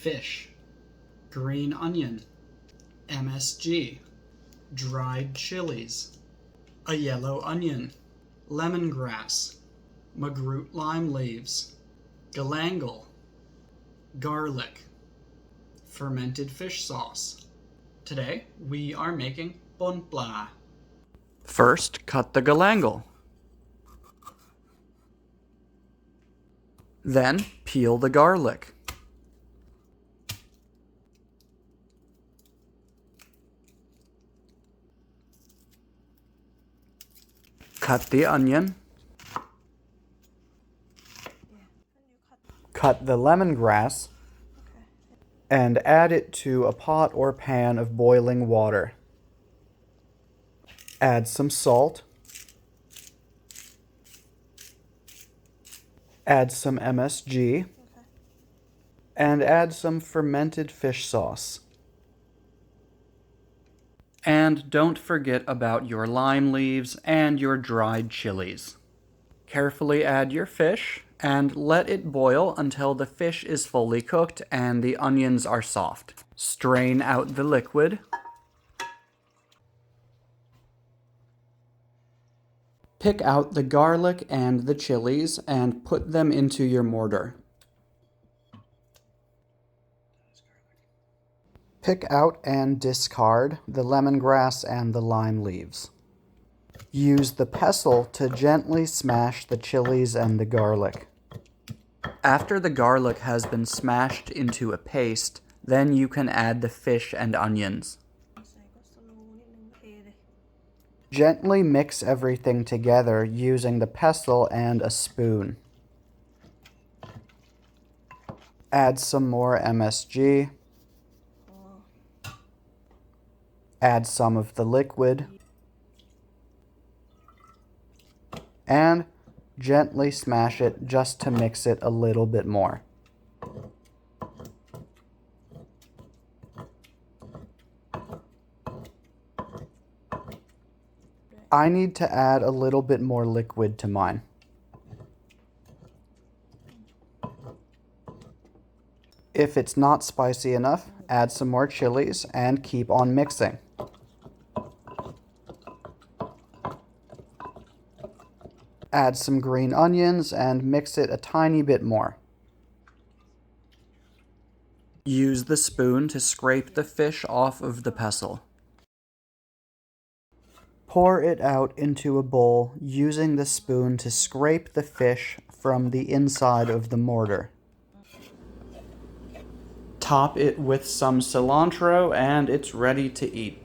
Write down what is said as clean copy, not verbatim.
fish, green onion, MSG, dried chilies, a yellow onion, lemongrass, Makrut lime leaves, galangal, garlic, fermented fish sauce. Today we are making np lā. First, cut the galangal. Then peel the garlic. Cut the onion. Cut the lemongrass and add it to a pot or pan of boiling water. Add some salt. Add some MSG. And add some fermented fish sauce. And don't forget about your lime leaves and your dried chilies. Carefully add your fish and let it boil until the fish is fully cooked and the onions are soft. Strain out the liquid. Pick out the garlic and the chilies and put them into your mortar. Pick out and discard the lemongrass and the lime leaves. Use the pestle to gently smash the chilies and the garlic. After the garlic has been smashed into a paste, then you can add the fish and onions. Gently mix everything together using the pestle and a spoon. Add some more MSG. Add some of the liquid. And gently smash it just to mix it a little bit more. I need to add a little bit more liquid to mine. If it's not spicy enough, add some more chilies and keep on mixing. Add some green onions and mix it a tiny bit more. Use the spoon to scrape the fish off of the pestle. Pour it out into a bowl using the spoon to scrape the fish from the inside of the mortar. Top it with some cilantro and it's ready to eat.